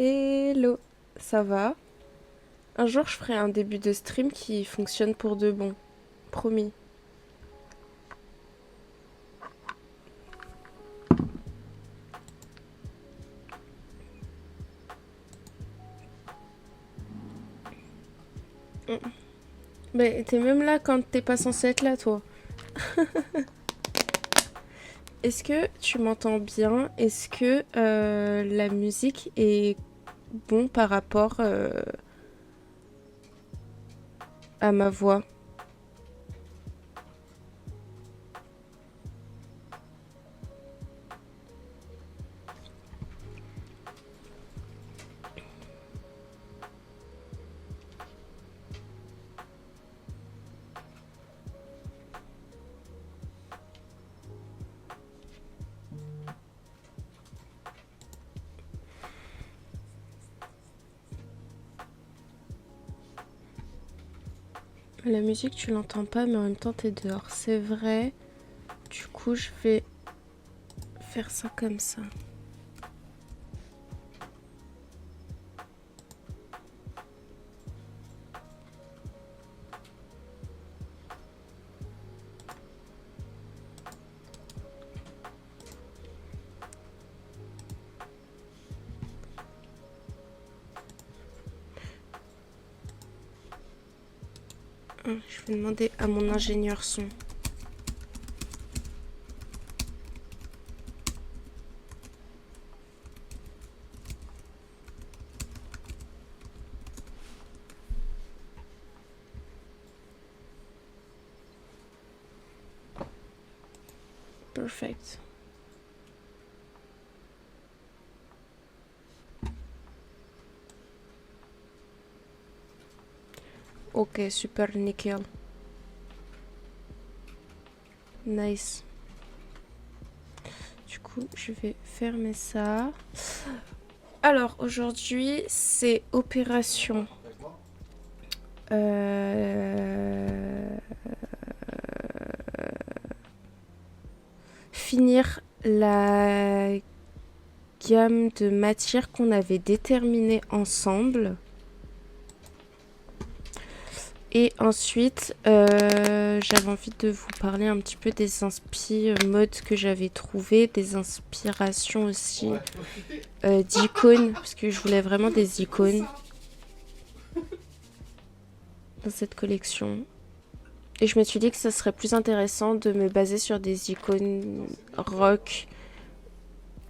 Hello, ça va? Un jour, je ferai un début de stream qui fonctionne pour de bon. Promis. Mais t'es même là quand t'es pas censé être là, toi. Est-ce que tu m'entends bien? Est-ce que la musique est bon par rapport à ma voix? La musique, tu l'entends pas, mais en même temps, t'es dehors. C'est vrai. Du coup, je vais faire ça comme ça. Je vais demander à mon ingénieur son. Perfect. Ok, super nickel. Nice. Du coup, je vais fermer ça. Alors, aujourd'hui, c'est opération. Finir la gamme de matières qu'on avait déterminées ensemble. Et ensuite, j'avais envie de vous parler un petit peu des modes que j'avais trouvés, des inspirations aussi d'icônes, parce que je voulais vraiment des icônes dans cette collection. Et je me suis dit que ça serait plus intéressant de me baser sur des icônes rock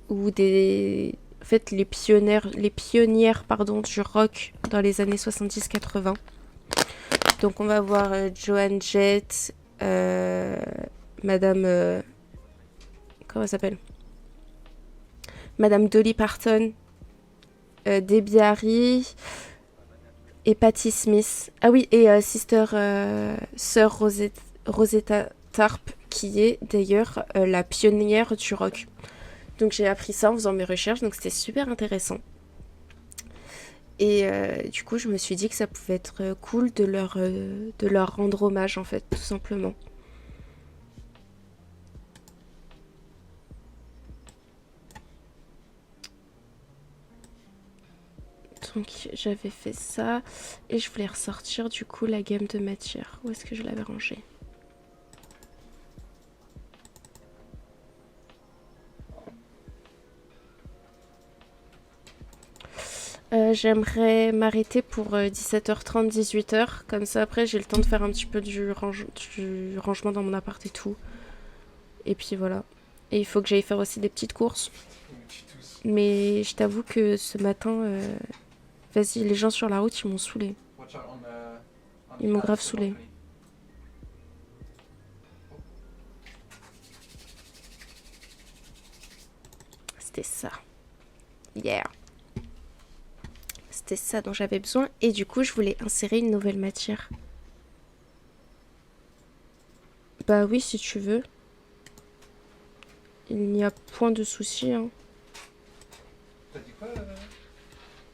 ou des... En fait, les pionnières pardon, du rock dans les années 70-80. Donc on va voir Joan Jett, Madame... comment elle s'appelle? Madame Dolly Parton, Debbie Harry et Patti Smith. Ah oui, et Sœur Rosetta Tarp, qui est d'ailleurs la pionnière du rock. Donc j'ai appris ça en faisant mes recherches, donc c'était super intéressant. Et du coup, je me suis dit que ça pouvait être cool de leur rendre hommage, en fait, tout simplement. Donc j'avais fait ça, et je voulais ressortir du coup la gamme de matières. Où est-ce que je l'avais rangée? J'aimerais m'arrêter pour 17h30, 18h. Comme ça, après, j'ai le temps de faire un petit peu du rangement dans mon appart et tout. Et puis voilà. Et il faut que j'aille faire aussi des petites courses. Mais je t'avoue que ce matin, vas-y, les gens sur la route, ils m'ont saoulé. Ils m'ont grave saoulé. C'était ça. Yeah. C'était ça dont j'avais besoin. Et du coup, je voulais insérer une nouvelle matière. Bah oui, si tu veux. Il n'y a point de souci. Hein. T'as dit quoi,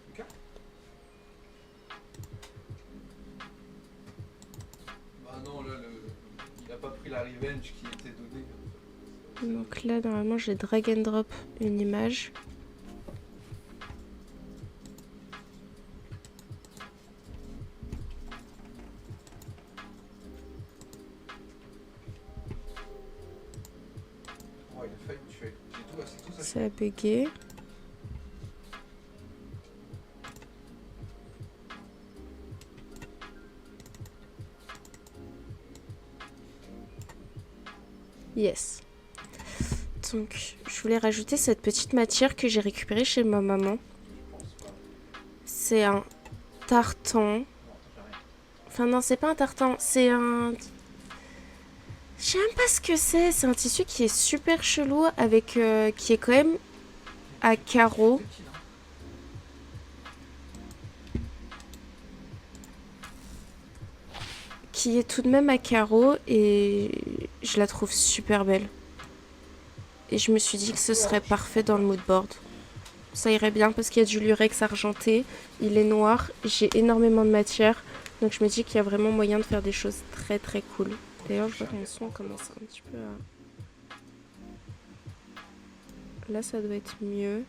Lucas? Bah non, là, il a pas pris la revenge qui était donnée. Donc là, normalement, j'ai drag and drop une image. commencé à bugger. Yes. Donc, je voulais rajouter cette petite matière que j'ai récupérée chez ma maman. C'est un tartan. Enfin non, c'est pas un tartan, c'est un... Je sais même pas ce que c'est. C'est un tissu qui est super chelou avec... qui est quand même à carreaux. Qui est tout de même à carreaux et je la trouve super belle. Et je me suis dit que ce serait parfait dans le mood board. Ça irait bien parce qu'il y a du lurex argenté, il est noir, j'ai énormément de matière. Donc je me dis qu'il y a vraiment moyen de faire des choses très très cool. D'ailleurs, je vois que mon son commence un petit peu à... Là, ça doit être mieux.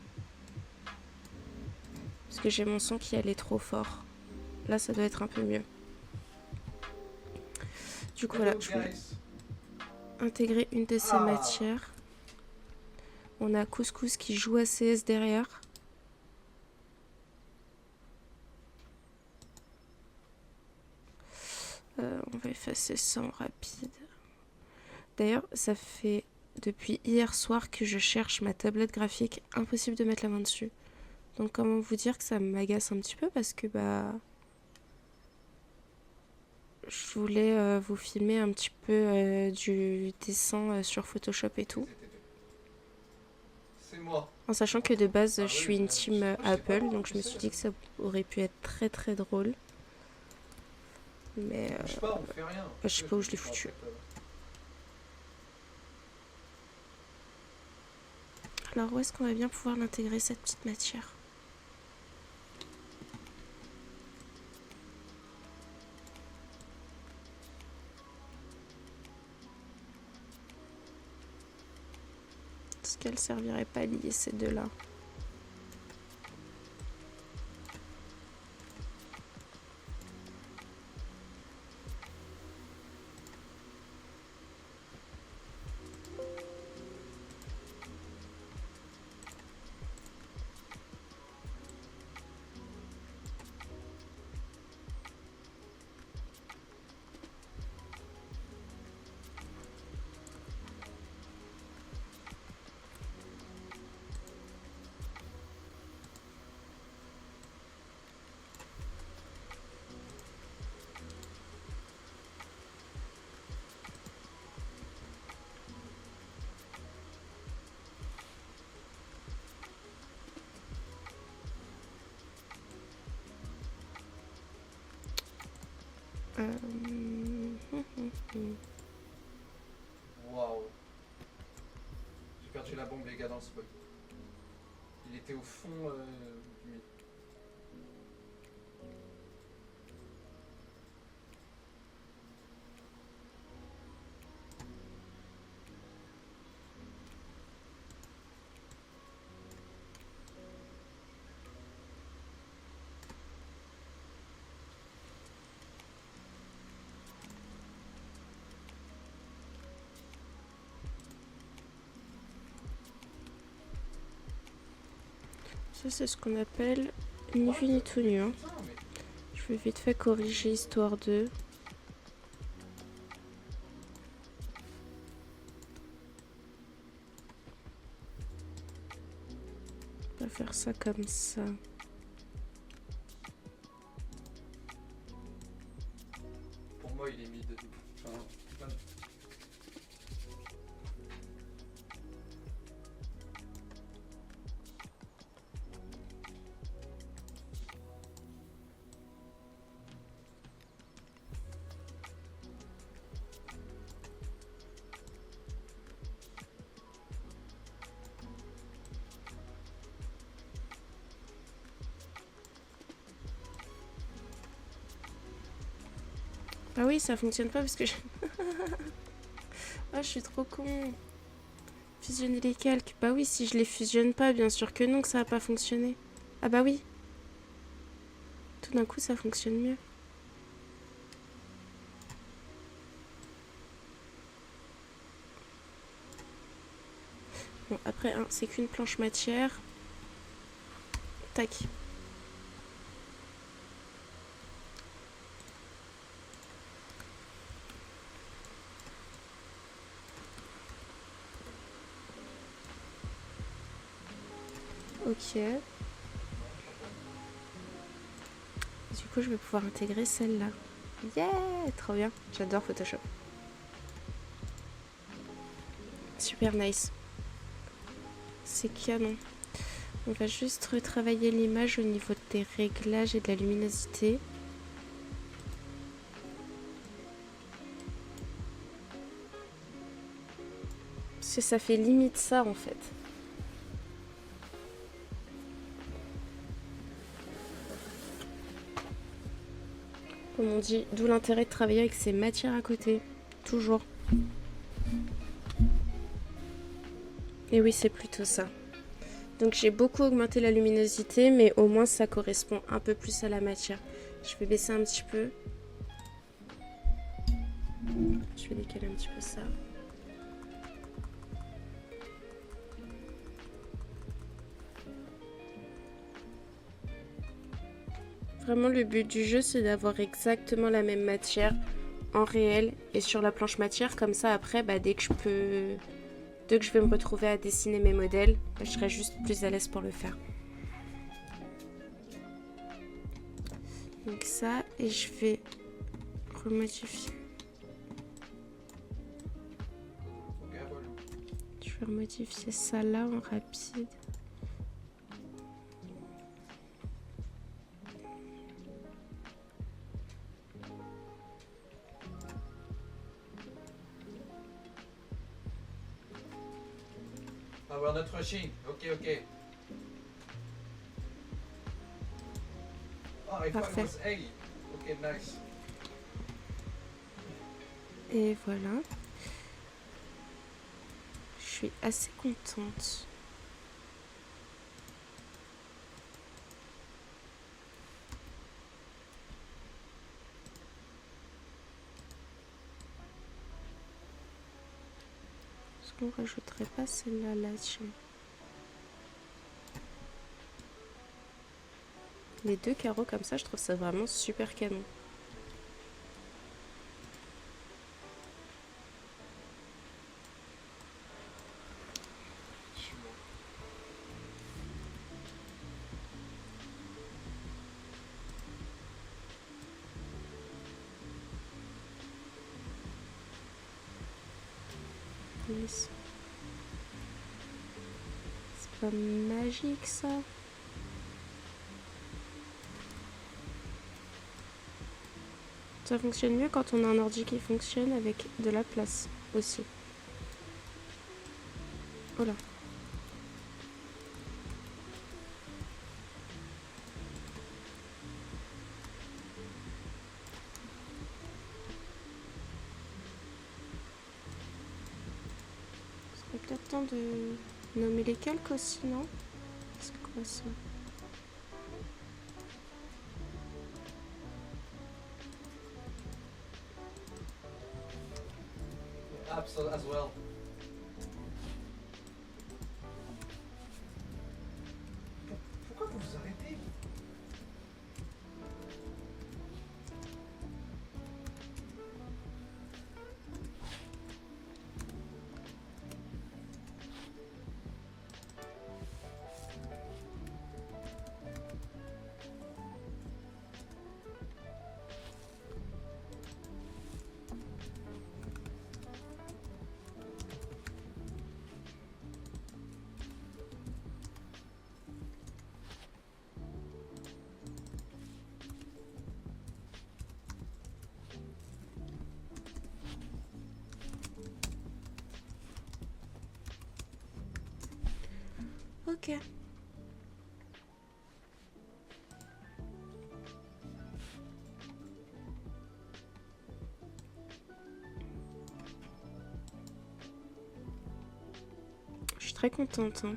Parce que j'ai mon son qui allait trop fort. Là, ça doit être un peu mieux. Du coup, voilà, je vais intégrer une de ces matières. On a Couscous qui joue à CS derrière. On va effacer ça en rapide. D'ailleurs, ça fait depuis hier soir que je cherche ma tablette graphique. Impossible de mettre la main dessus. Donc comment vous dire que ça m'agace un petit peu parce que je voulais vous filmer un petit peu du dessin sur Photoshop et tout. C'est moi. En sachant que de base je suis une team Apple, donc je me suis dit que ça aurait pu être très très drôle. Mais Je sais pas, on fait rien. je sais pas où je l'ai foutu. Alors où est-ce qu'on va bien pouvoir l'intégrer cette petite matière ? Est-ce qu'elle servirait pas à lier ces deux-là ? Waouh. J'ai perdu la bombe les gars dans le spot. Il était au fond du mid. Ça c'est ce qu'on appelle ni vu ni tout nu. Hein. Je vais vite fait corriger histoire de... On va faire ça comme ça. Pour moi il est mid. Enfin, Ah oui, ça fonctionne pas parce que je... Ah, je suis trop con. Fusionner les calques. Bah oui, si je les fusionne pas, bien sûr que non, que ça va pas fonctionner. Ah bah oui. Tout d'un coup, ça fonctionne mieux. Bon, après, hein, c'est qu'une planche matière. Tac. Ok. Du coup, je vais pouvoir intégrer celle-là. Yeah, trop bien. J'adore Photoshop. Super nice. C'est canon. On va juste retravailler l'image au niveau des réglages et de la luminosité. Parce que ça fait limite ça en fait. Comme on dit, d'où l'intérêt de travailler avec ces matières à côté. Toujours. Et oui, c'est plutôt ça. Donc j'ai beaucoup augmenté la luminosité, mais au moins ça correspond un peu plus à la matière. Je vais baisser un petit peu. Je vais décaler un petit peu ça. Vraiment, le but du jeu, c'est d'avoir exactement la même matière en réel et sur la planche matière. Comme ça, après, dès que je vais me retrouver à dessiner mes modèles, je serai juste plus à l'aise pour le faire. Donc ça, et je vais remodifier. Je vais remodifier ça là en rapide. Avoir notre Chine. Ok, ok. Oh, I thought it was A. Ok, nice. Et voilà. Je suis assez contente. Est-ce qu'on rajouterait pas celle-là là-dessus? Les deux carreaux comme ça, je trouve ça vraiment super canon. Yes. C'est pas magique ça? Ça fonctionne mieux quand on a un ordi qui fonctionne avec de la place aussi. Voilà. Ce serait peut-être temps de nommer les calques aussi, non? C'est quoi ça? Apps as well. Pourquoi vous vous arrêtez? Ok. Je suis très contente, hein.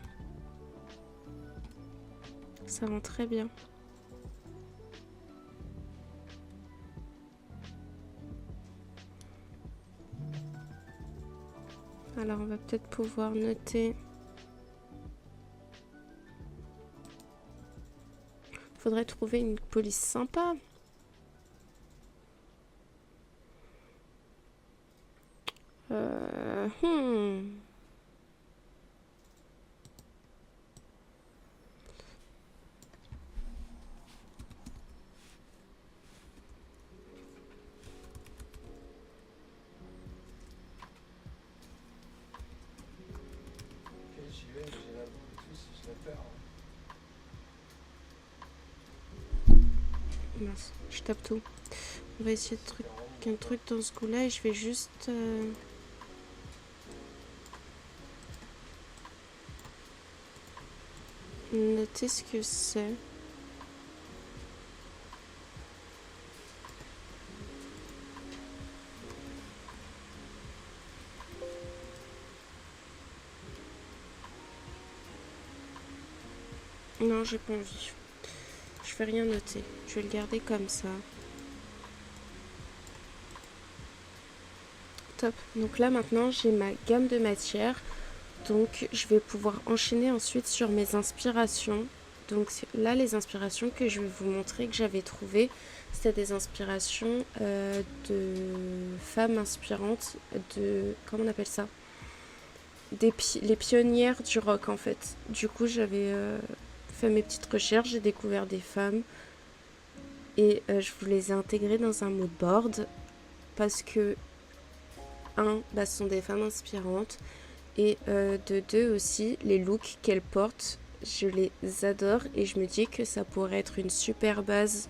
Ça rend très bien. Alors on va peut-être pouvoir noter Faudrait trouver une police sympa. Euh, hmm. Ok, j'y vais, j'ai la bombe et tout, si je la perds. Mince, je tape tout. On va essayer de C'est truc, vraiment un truc dans ce goût-là et je vais juste... noter ce que c'est. Non, j'ai pas envie. Je vais rien noter. Je vais le garder comme ça. Top. Donc là maintenant j'ai ma gamme de matières. Donc je vais pouvoir enchaîner ensuite sur mes inspirations. Donc là les inspirations que je vais vous montrer que j'avais trouvées, c'était des inspirations de femmes inspirantes, de... comment on appelle ça, les pionnières du rock en fait. Du coup j'avais fait mes petites recherches, j'ai découvert des femmes et je vous les ai intégrées dans un mood board parce que ce sont des femmes inspirantes et de deux aussi, les looks qu'elles portent, je les adore et je me dis que ça pourrait être une super base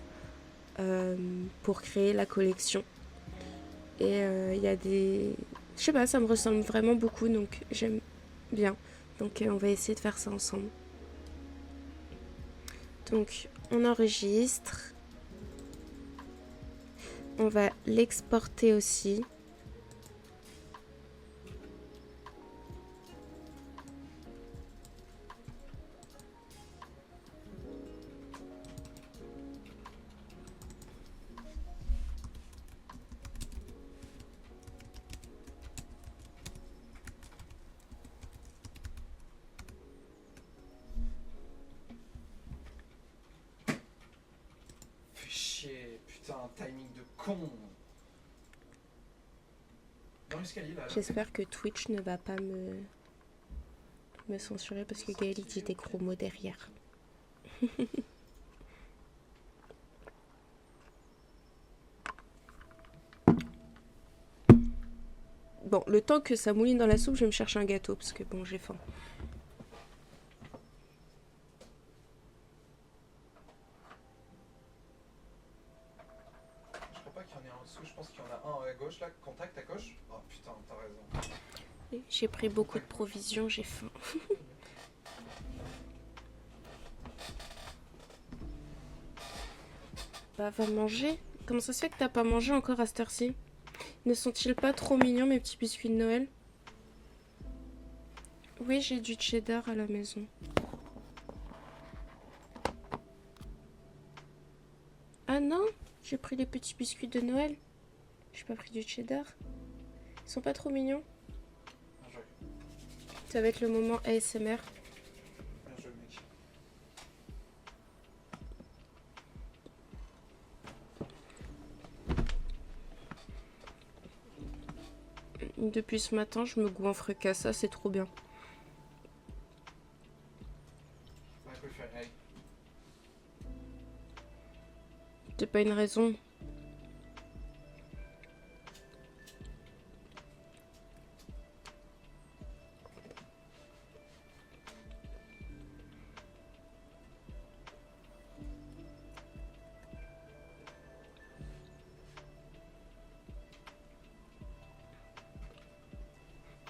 pour créer la collection. Et il y a des... Je sais pas, ça me ressemble vraiment beaucoup donc j'aime bien. Donc on va essayer de faire ça ensemble. Donc on enregistre. On va l'exporter aussi. Fais chier, putain, un timing de con. Dans l'escalier là. J'espère que Twitch ne va pas me censurer parce que Gaël dit des gros mots derrière. Bon, le temps que ça mouline dans la soupe, je vais me chercher un gâteau parce que bon, j'ai faim. Je crois pas qu'il y en ait un en dessous, je pense qu'il y en a un à gauche là, contact à gauche. Oh putain, t'as raison. J'ai pris beaucoup de provisions, j'ai faim. Bah, va manger. Comment ça se fait que t'as pas mangé encore à cette heure-ci? Ne sont-ils pas trop mignons, mes petits biscuits de Noël? Oui, j'ai du cheddar à la maison. Ah non, j'ai pris les petits biscuits de Noël. J'ai pas pris du cheddar. Ils sont pas trop mignons. Bien joué. Ça va être le moment ASMR. Bien joué, mec. Depuis ce matin, je me goinfre qu'à ça, c'est trop bien. Ouais, je peux le faire, allez. C'est pas une raison.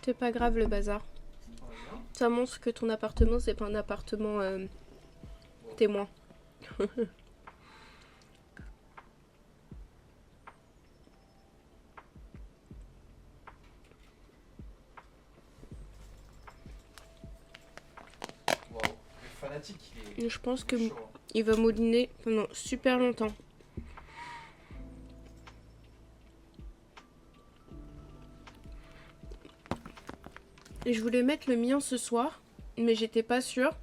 C'est pas grave le bazar. On va bien. Ça montre que ton appartement, c'est pas un appartement témoin. Wow. Le fanatique, il est Je pense que chaud. Hein. il va mouliner pendant super longtemps. Et je voulais mettre le mien ce soir, mais j'étais pas sûre.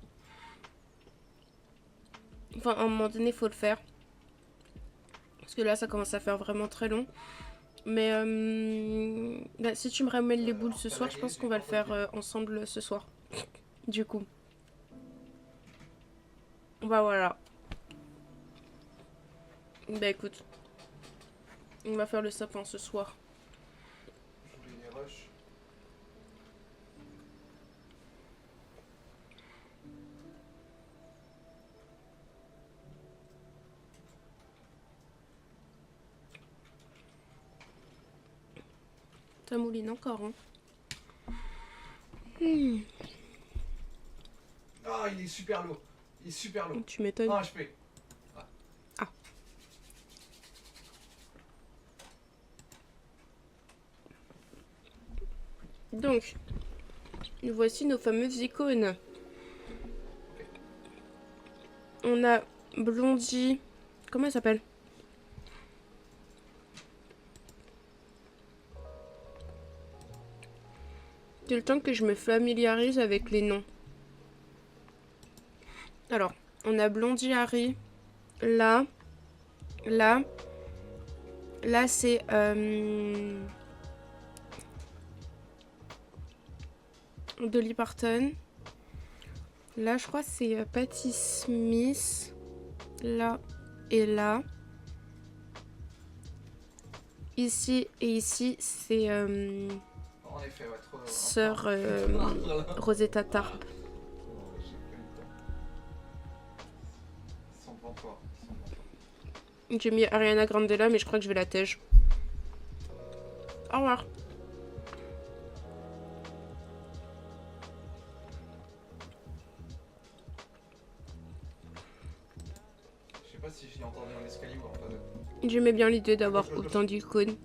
Enfin, à un moment donné, il faut le faire. Parce que là, ça commence à faire vraiment très long. Mais bah, si tu me ramènes les boules ce soir, je pense qu'on va le faire ensemble ce soir. Du coup. Bah voilà. Bah écoute. On va faire le sapin ce soir. Je voulais les rushs. Ça mouline encore, hein. Ah, il est super lourd. Il est super lourd. Tu m'étonnes. 1 HP. Ah. Donc, voici nos fameuses icônes. On a Blondie. Comment elle s'appelle? C'est le temps que je me familiarise avec les noms. Alors, on a Blondie Harry. Là. Là. Là, c'est... Dolly Parton. Là, je crois que c'est Patti Smith. Là et là. Ici et ici, c'est En effet, ouais, trop. Sœur Rosetta Tarp. Ils sont devant toi. J'ai mis Ariana Grande là, mais je crois que je vais la tège. Au revoir. Je sais pas si j'ai entendu un escalier ou en pas. J'aimais bien l'idée d'avoir autant d'icônes.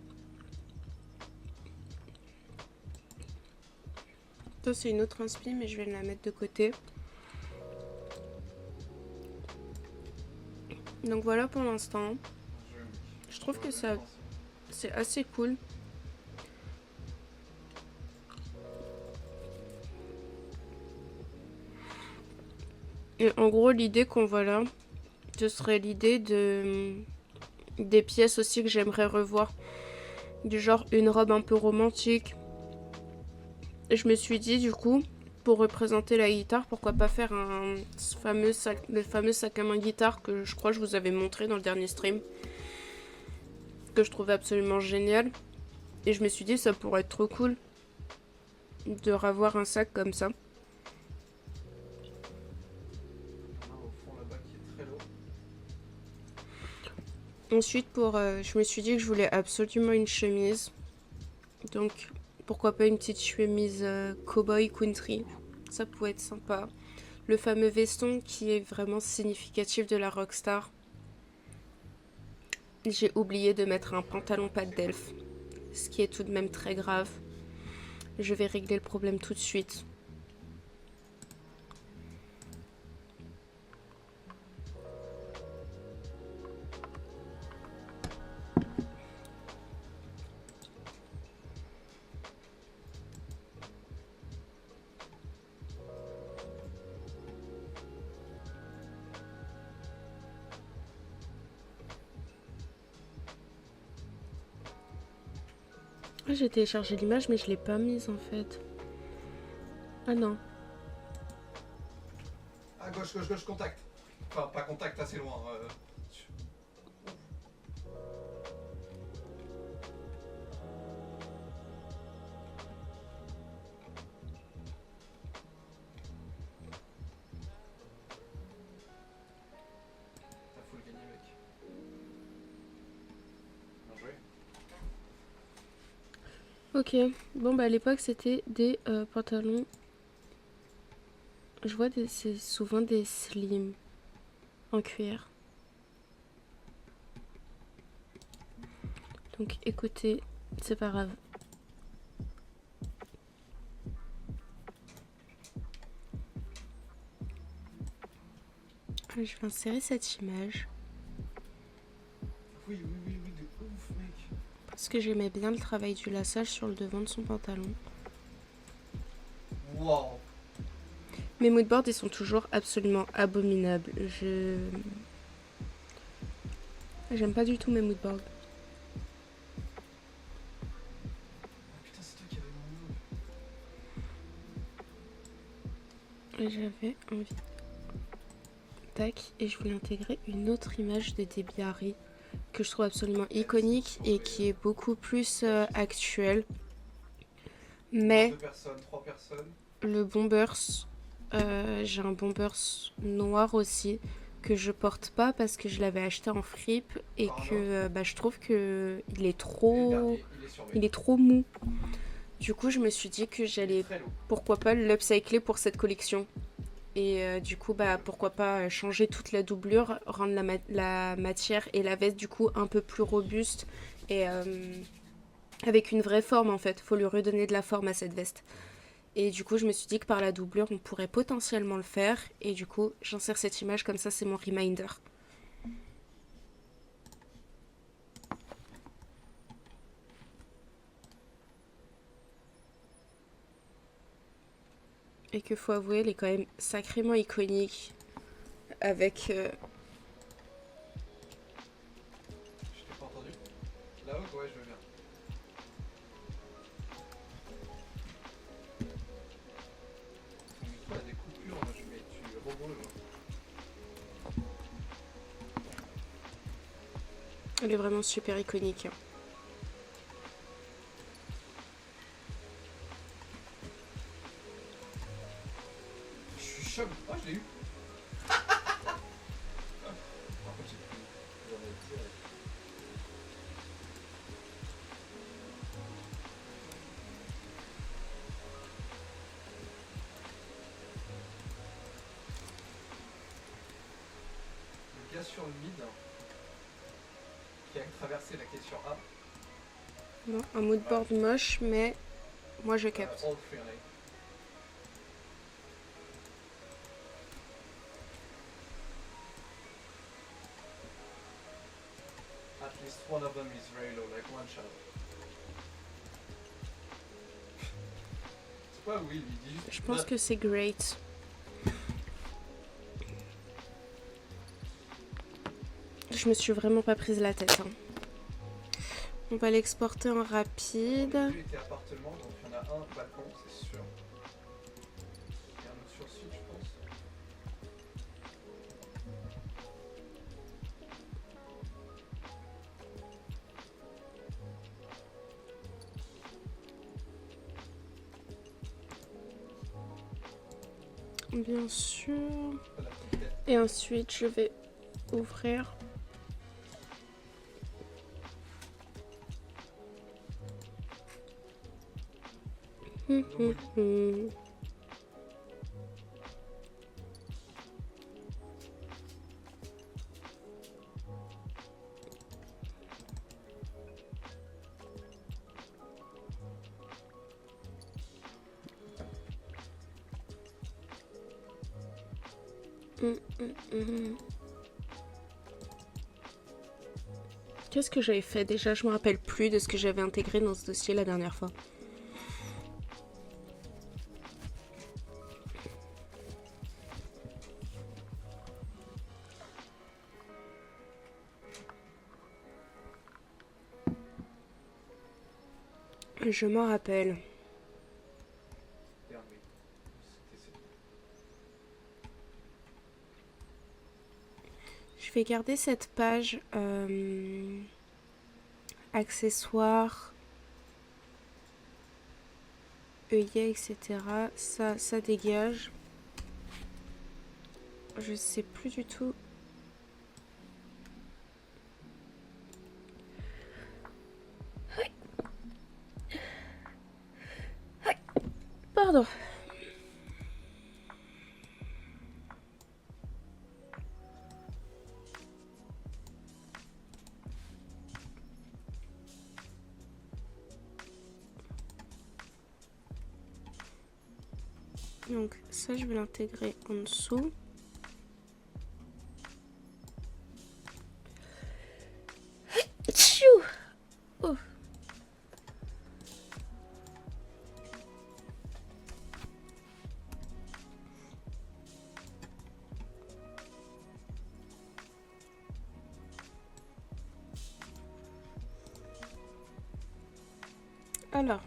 Ça, c'est une autre inspi, mais je vais la mettre de côté. Donc voilà pour l'instant. Je trouve que ça, c'est assez cool. Et en gros, l'idée qu'on voit là, ce serait l'idée des pièces aussi que j'aimerais revoir. Du genre une robe un peu romantique. Et je me suis dit, du coup, pour représenter la guitare, pourquoi pas faire le fameux sac à main guitare que je crois que je vous avais montré dans le dernier stream. Que je trouvais absolument génial. Et je me suis dit, ça pourrait être trop cool de revoir un sac comme ça. Ensuite, je me suis dit que je voulais absolument une chemise. Donc, pourquoi pas une petite chemise cowboy country. Ça pourrait être sympa. Le fameux veston qui est vraiment significatif de la rockstar. J'ai oublié de mettre un pantalon patte d'elfe. Ce qui est tout de même très grave. Je vais régler le problème tout de suite. Ah, j'ai téléchargé l'image mais je l'ai pas mise en fait. Ah non. Ah, gauche, contact. Enfin, pas contact, assez loin. T'as full gagné, mec. Bien joué. Ok, bon bah à l'époque c'était des pantalons. Je vois c'est souvent des slims en cuir. Donc écoutez, c'est pas grave. Je vais insérer cette image. Oui, de ouf, mec. Parce que j'aimais bien le travail du laçage sur le devant de son pantalon. Wow. Mes moodboards, ils sont toujours absolument abominables. J'aime pas du tout mes moodboards. Ah putain, c'est toi qui avais mon move. Et j'avais envie. Tac, et je voulais intégrer une autre image de Debbie Harry que je trouve absolument iconique et qui est beaucoup plus actuelle. Mais 2 personnes, 3 personnes. le Bombers, j'ai un Bombers noir aussi que je porte pas parce que je l'avais acheté en fripe et Encore un que je trouve que il est Et le trop dernier, il est sur il B. est trop mou. Du coup, je me suis dit que Il est j'allais très lourd. pourquoi pas l'upcycler pour cette collection. Et du coup, pourquoi pas changer toute la doublure, rendre la matière et la veste du coup un peu plus robuste et avec une vraie forme en fait. Faut lui redonner de la forme à cette veste. Et du coup, je me suis dit que par la doublure, on pourrait potentiellement le faire. Et du coup, j'insère cette image comme ça, c'est mon reminder. Et que faut avouer, elle est quand même sacrément iconique. Avec Je t'ai pas entendu. Là-haut, ouais, je veux bien. Ton micro a des coupures, mais tu rebroules. elle est vraiment super iconique. Je suis choc. Oh, je l'ai eu. Par contre, j'ai pris. J'en ai direct. Le gars sur le mid qui a traversé la quai sur A. Bon, un moodboard moche, mais moi je capte. All friendly. At least one of them is very low, like one shot. C'est pas oui, il dit juste. Je pense que c'est great. Je me suis vraiment pas prise la tête. On va l'exporter en rapide. Les deux étaient appartements, donc il y en a un balcon, c'est sûr. Et un autre sur site, je pense. Bien sûr. Pas la petite tête. Et ensuite, je vais ouvrir. Qu'est-ce que j'avais fait déjà? Je me rappelle plus de ce que j'avais intégré dans ce dossier la dernière fois. Je m'en rappelle. Merde, oui. C'était Je vais garder cette page accessoires, œillets, etc. Ça dégage. Je sais plus du tout. Pardon. Donc ça, je vais l'intégrer en dessous. Tchou! Oh. Alors.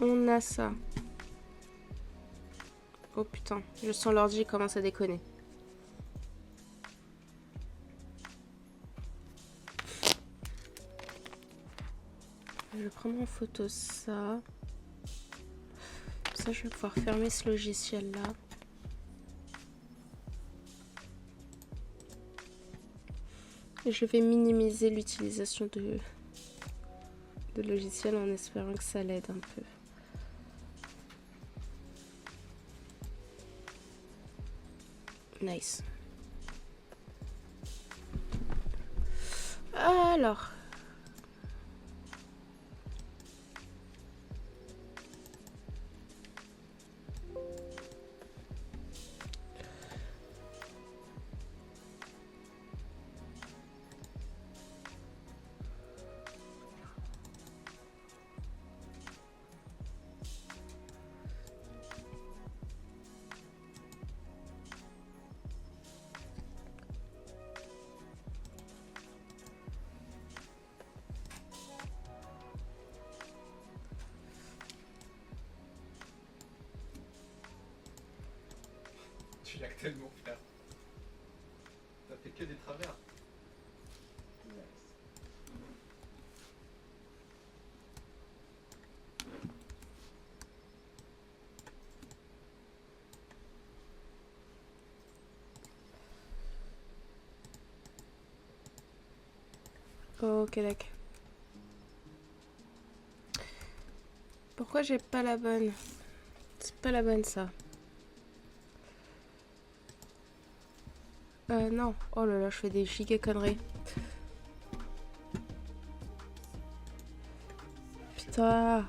On a ça. Oh putain, je sens l'ordi commence à déconner. Je vais prendre en photo ça. Comme ça, je vais pouvoir fermer ce logiciel-là. Et je vais minimiser l'utilisation de logiciel en espérant que ça l'aide un peu. Nice. Alors. Tu l'as tellement, frère. T'as fait que des travers. Ok, d'accord. Pourquoi j'ai pas la bonne? C'est pas la bonne, ça. Non. Oh là là, je fais des giga conneries. Putain.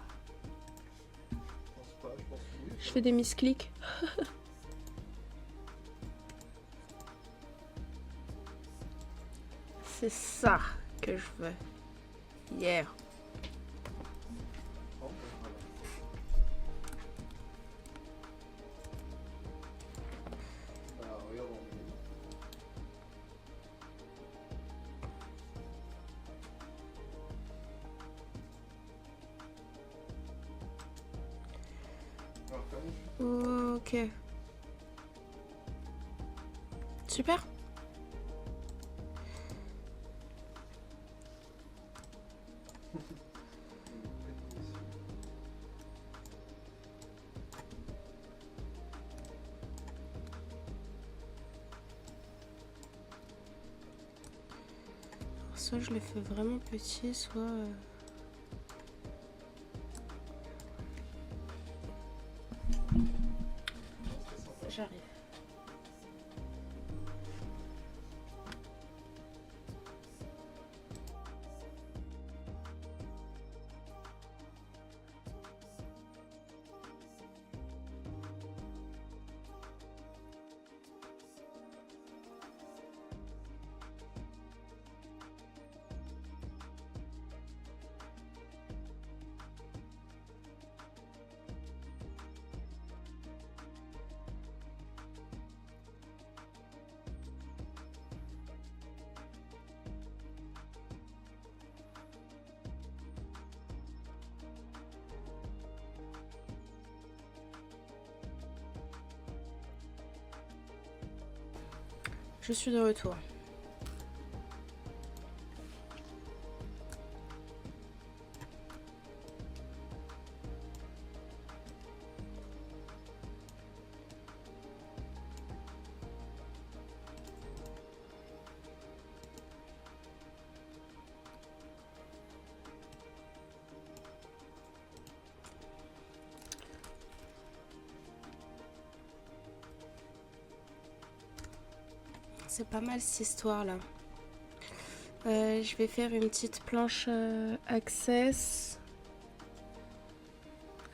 Je fais des misclics. C'est ça que je veux. Yeah. Ok. Super. Soit je le fais vraiment petit, soit... J'arrive. Je suis de retour. C'est pas mal cette histoire-là. Je vais faire une petite planche Access.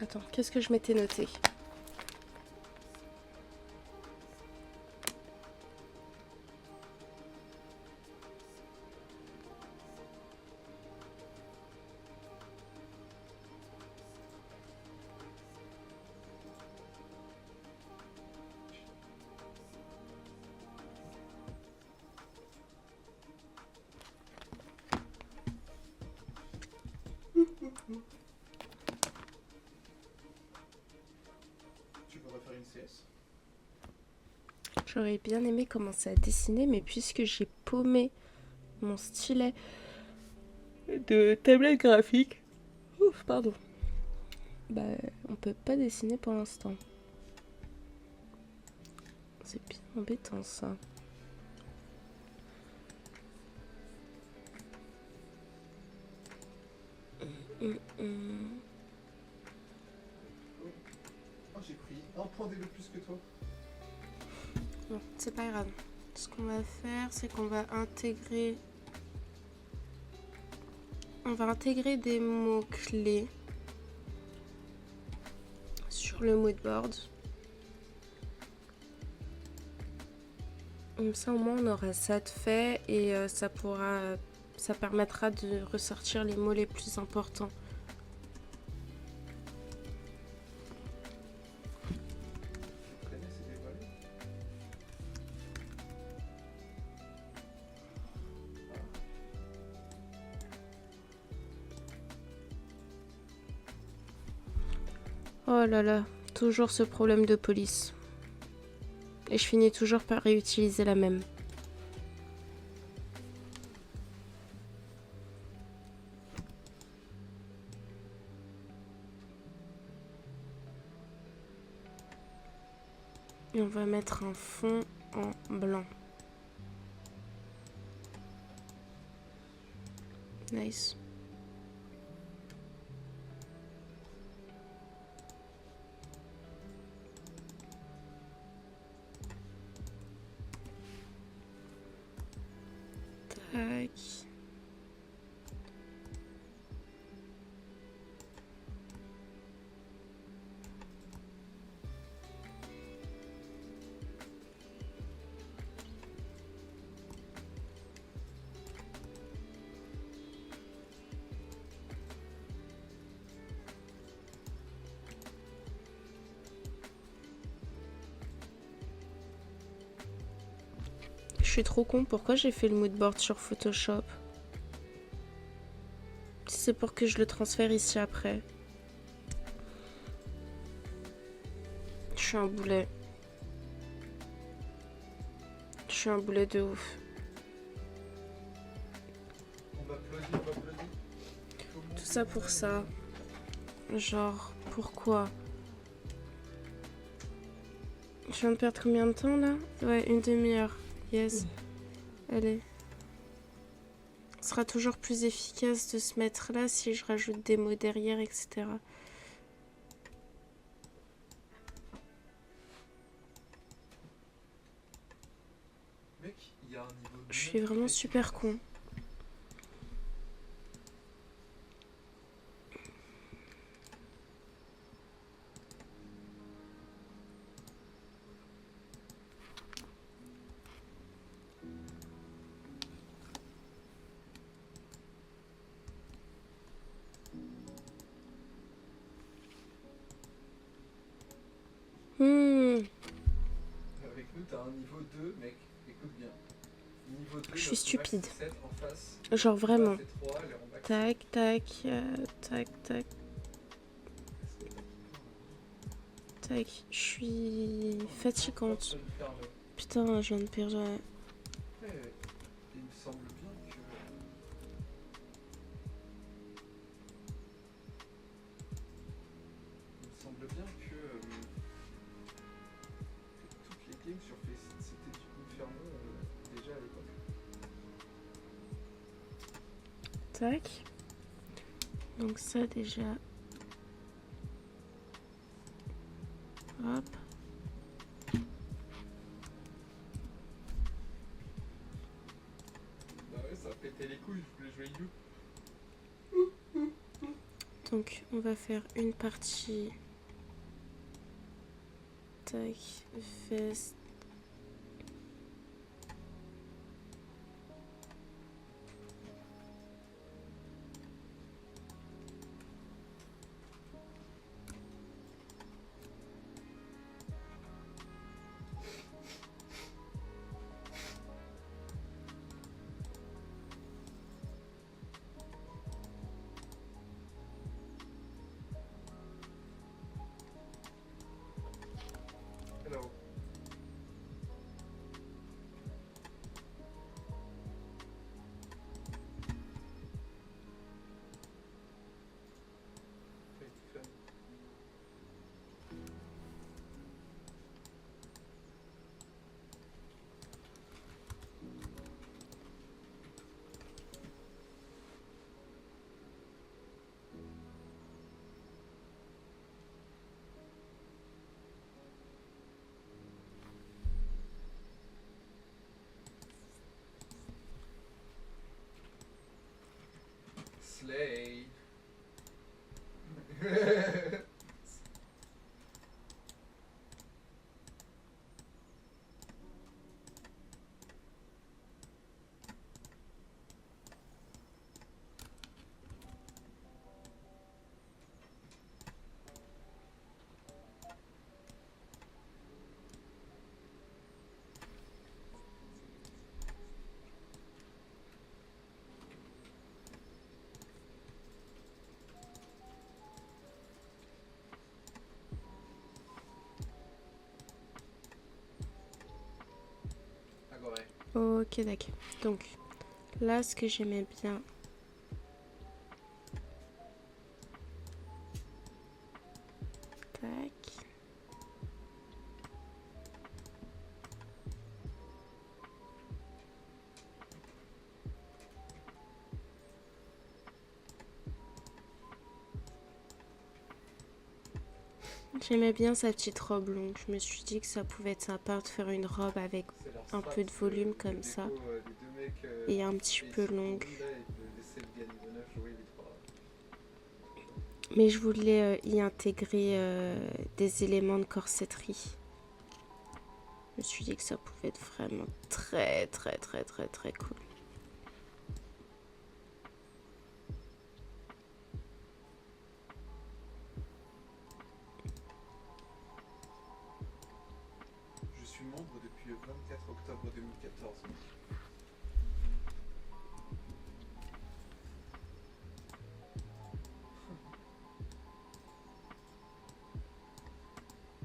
Attends, qu'est-ce que je m'étais noté? J'aurais bien aimé commencer à dessiner, mais puisque j'ai paumé mon stylet de tablette graphique, ouf, pardon, bah on peut pas dessiner pour l'instant. C'est bien embêtant ça. Oh, j'ai pris un point d'élo plus que toi. Bon, c'est pas grave. Ce qu'on va faire, c'est qu'on va intégrer... On va intégrer des mots-clés sur le moodboard. Comme ça, au moins, on aura ça de fait et ça permettra de ressortir les mots les plus importants. Le prénom, c'est dévoilé. Oh là là, toujours ce problème de police. Et je finis toujours par réutiliser la même. Et on va mettre un fond en blanc. Nice. Tac. Je suis trop con, pourquoi j'ai fait le moodboard sur Photoshop? C'est pour que je le transfère ici après. Je suis un boulet. Je suis un boulet de ouf. On m'applaudit, on m'applaudit. Tout ça pour ça. Genre, pourquoi? Je viens de perdre combien de temps là? Ouais, une demi-heure. Yes. Allez. Ce sera toujours plus efficace de se mettre là si je rajoute des mots derrière, etc. Mec, il y a un niveau de Je suis vraiment super con. Avec nous, t'as un niveau 2, mec. Écoute bien. Niveau 2, Je suis stupide. 7 en face. Genre vraiment. Fait 3, elle est en bac. Tac, tac, tac. Tac. Je suis fatigante. Putain, je viens de perdre. Après, il me semble bien que... Il me semble bien que toutes les games sur Faceit, c'était du Inferno déjà à l'époque. Tac. Donc ça déjà. Hop. Bah ouais, ça a pété les couilles, je voulais jouer You. Donc on va faire une partie. Tac. Veste. Hello. Slay. Agoré. Ok, d'accord. Donc, là, ce que j'aimais bien... Tac. J'aimais bien sa petite robe longue. Je me suis dit que ça pouvait être sympa de faire une robe avec C'est leur un strat peu de volume comme déco, ça. des deux mecs, Et un petit ils peu sont longue. connus, là, et de laisser le gars niveau 9 jouer les trois. Mais je voulais y intégrer des éléments de corsetterie. Je me suis dit que ça pouvait être vraiment très très très très très cool. Je suis membre depuis le 24 octobre 2014.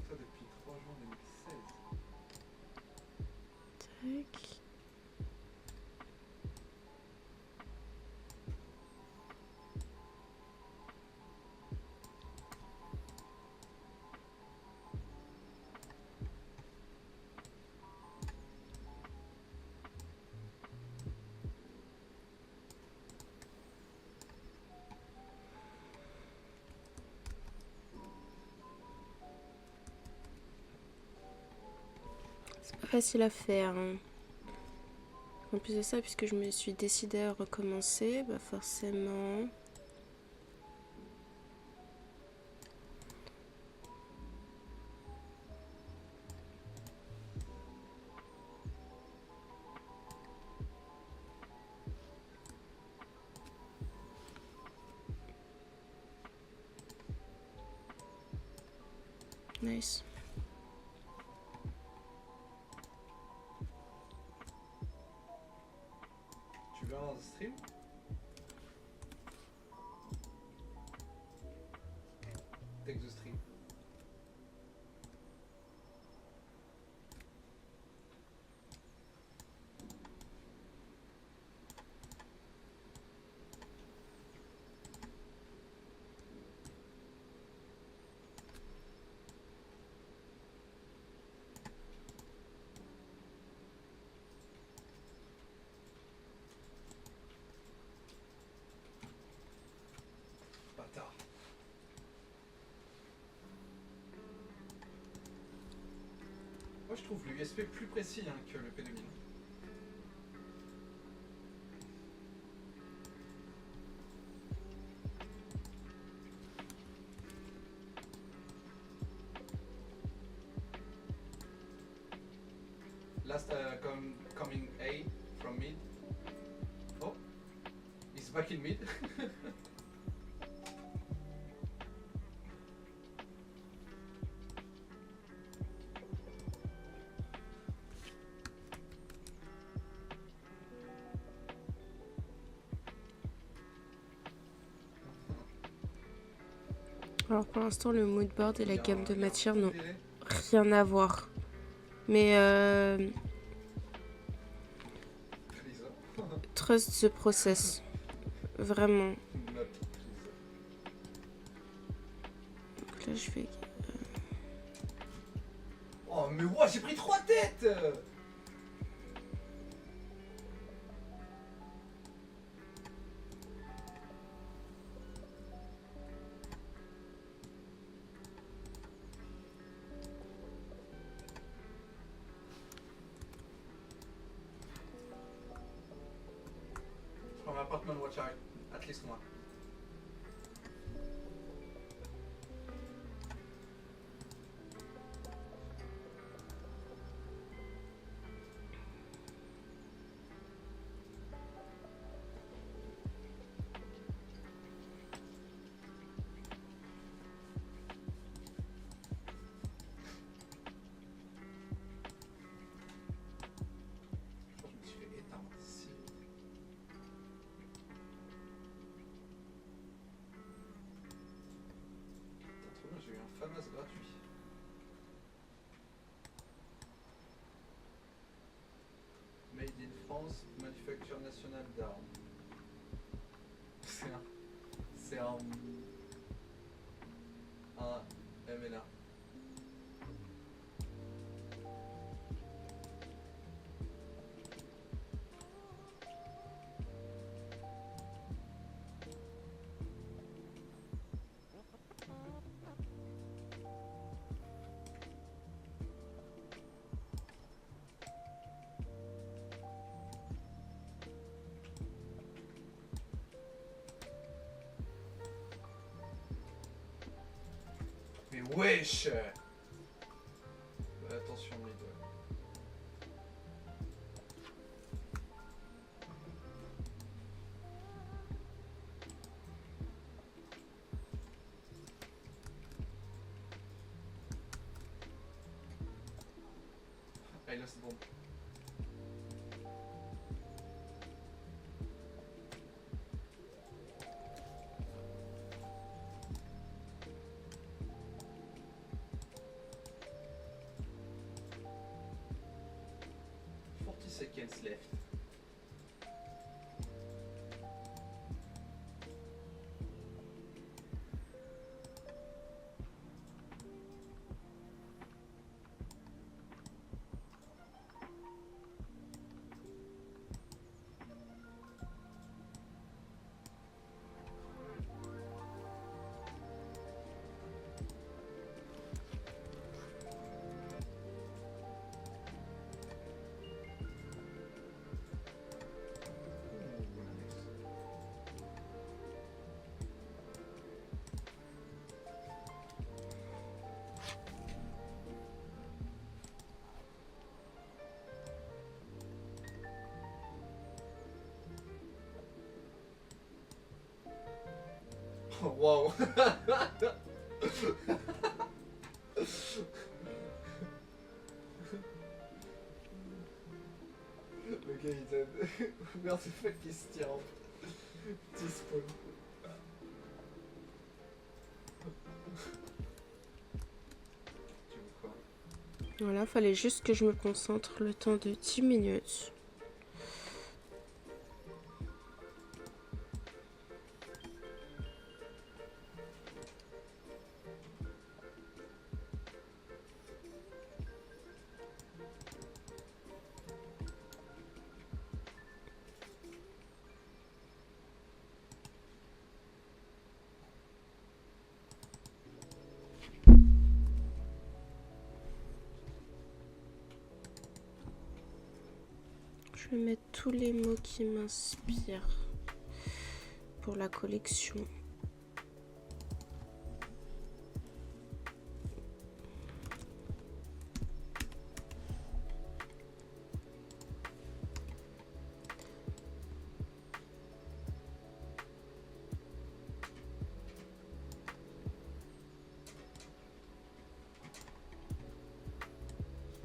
Ça depuis 3 juin 2016. Tac. C'est pas facile à faire. Hein. En plus de ça, puisque je me suis décidée à recommencer, bah forcément... Nice. Tu veux un stream? Take the stream. Bâtard. Moi je trouve l'USP plus précis hein, que le P2000. Last coming A from mid. Oh, he's back in mid. Alors pour l'instant, le mood board et la gamme de matières n'ont Viré. rien à voir. Mais Lisa. trust the process. Vraiment. Note. Donc là, je vais... Oh mais ouais, j'ai pris 3 têtes. From apartment watch out, at least one. FAMAS gratuit. Made in France, manufacture nationale d'armes. C'est un MNA. Mais wesh! Attention, mid. I lost bomb. Seconds left. Wow. Le gars il donne. Merde, c'est fait qu'il se tire en petit spawn. Tu veux quoi? Voilà, fallait juste que je me concentre le temps de 10 minutes. Je vais mettre tous les mots qui m'inspirent pour la collection.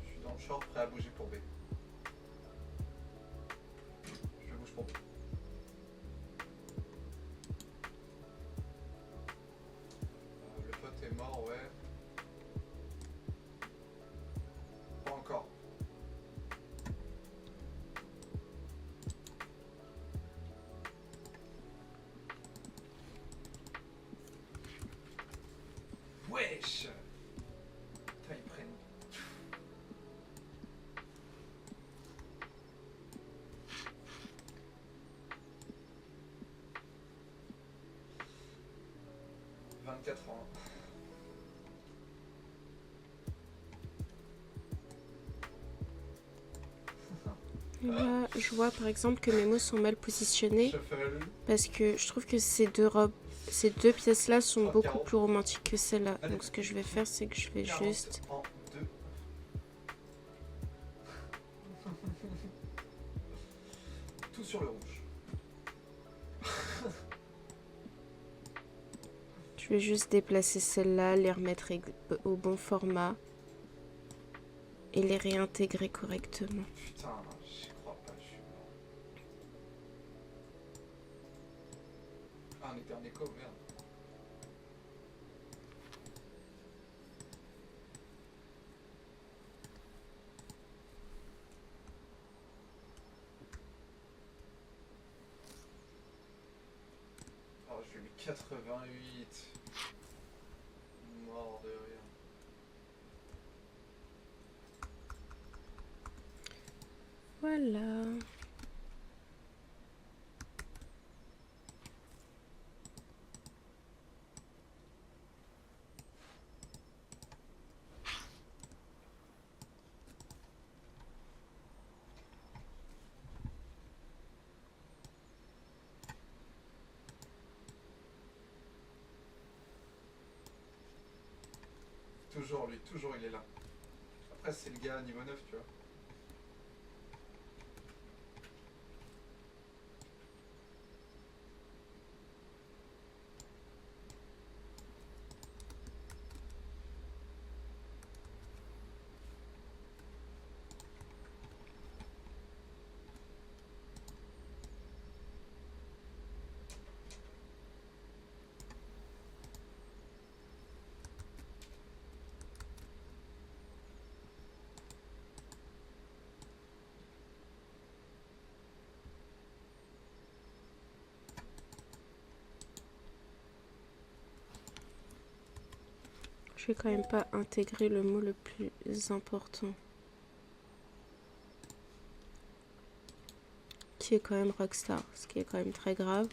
Je suis dans le short prêt à bouger pour B. Je bouge pour B. Le pote est mort, ouais. Pas encore. Wesh! Putain, ils prennent. ...24 ans. Là, je vois par exemple que mes mots sont mal positionnés Shuffle. parce que je trouve que ces deux pièces-là sont beaucoup plus romantiques que celle-là. Donc ce que je vais faire, c'est que je vais juste... 40 en 2. Tout sur le rouge. Je vais juste déplacer celles-là, les remettre au bon format et les réintégrer correctement. Putain, j'y crois pas, je suis mort. Ah, on était en écho, merde. J'ai mis 88. Mort de rire. Voilà. Toujours lui, toujours il est là. Après c'est le gars niveau 9, tu vois. Je vais quand même pas intégrer le mot le plus important. Qui est quand même Rockstar, ce qui est quand même très grave.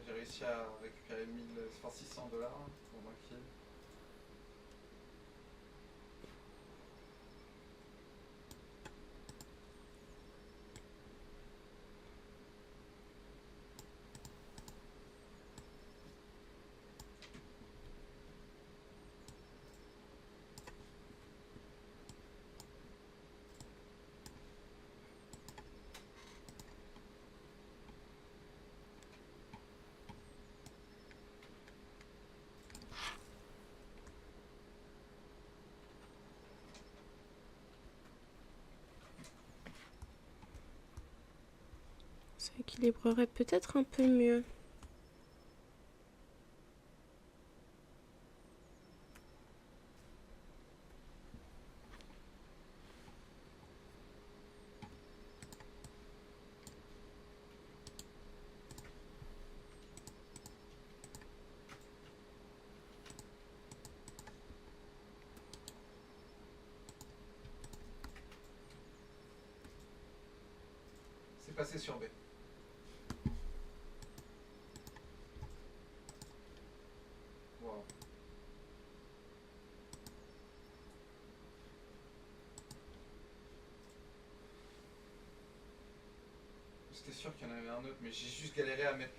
J'ai réussi à récupérer 600 $ pour ma kill. Ça équilibrerait peut-être un peu mieux. C'est passé sur B. Wow. J'étais sûr qu'il y en avait un autre, mais j'ai juste galéré à mettre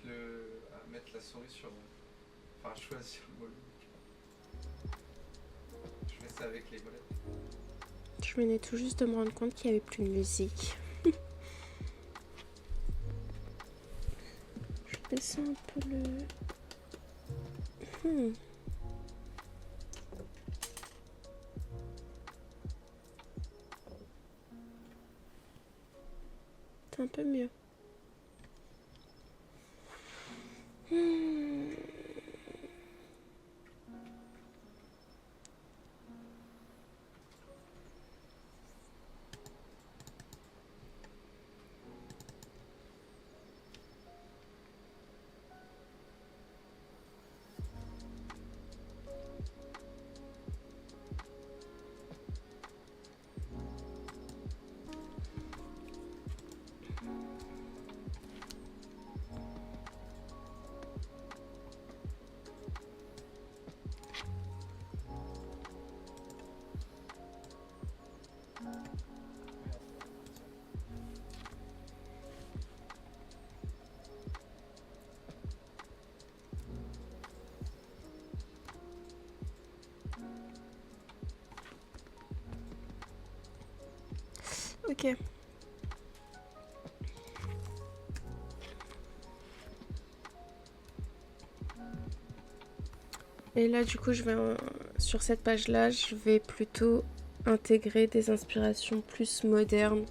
la souris sur. Enfin, à choisir le mot. Je fais ça avec les molettes. Je venais tout juste de me rendre compte qu'il n'y avait plus de musique. Je vais baisser un peu le... C'est un peu mieux. Ok. Et là, du coup, sur cette page-là, je vais plutôt intégrer des inspirations plus modernes.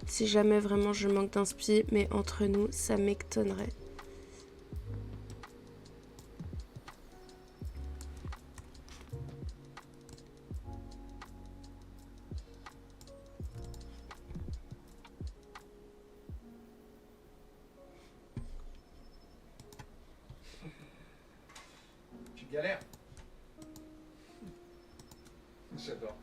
Si jamais vraiment je manque d'inspi, mais entre nous, ça m'étonnerait. galère. J'adore.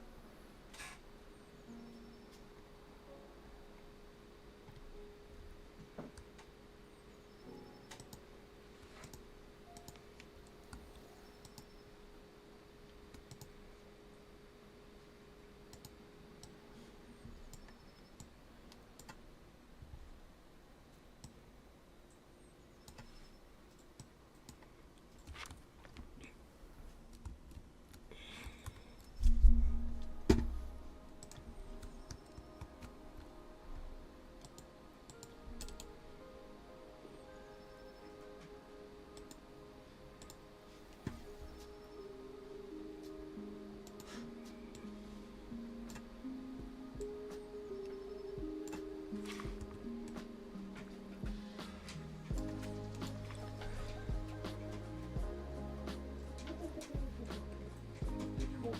Bon.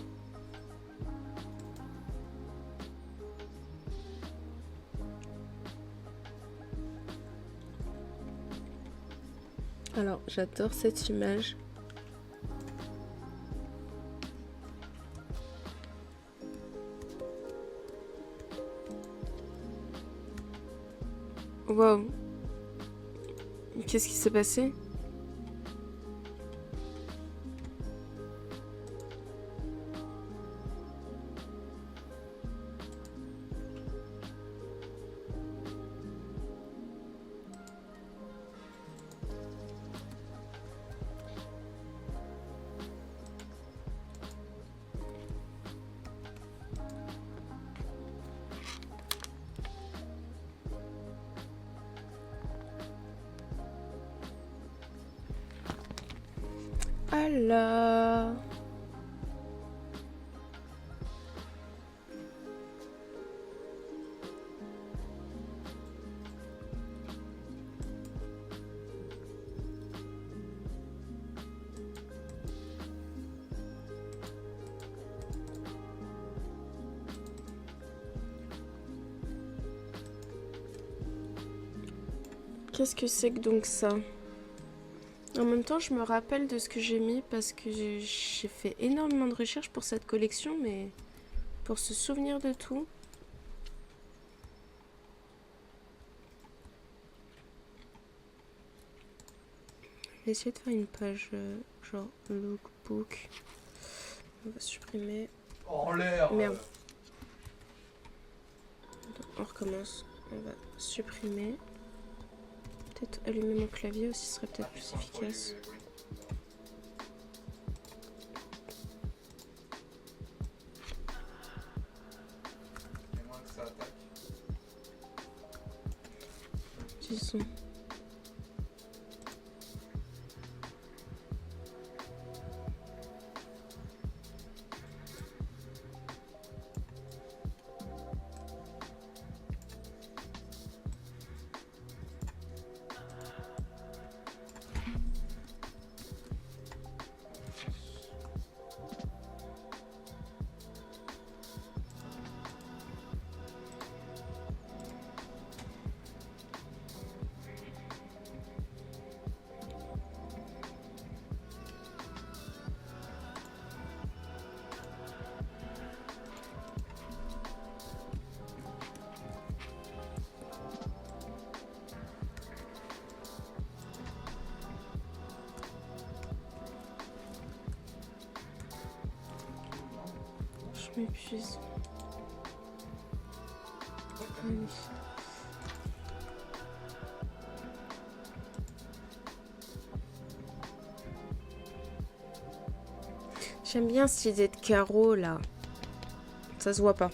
Alors, j'adore cette image. Waouh. Qu'est-ce qui s'est passé? Alors... Qu'est-ce que c'est que donc ça? En même temps, je me rappelle de ce que j'ai mis parce que j'ai fait énormément de recherches pour cette collection, mais pour se souvenir de tout. Je vais essayer de faire une page genre lookbook. On va supprimer. En l'air. Merde. On recommence. On va supprimer. Peut-être allumer mon clavier aussi serait peut-être plus efficace. Et moins que ça attaque. Disons. Je m'épuise. Allez. J'aime bien cette idée de carreau là. Ça se voit pas.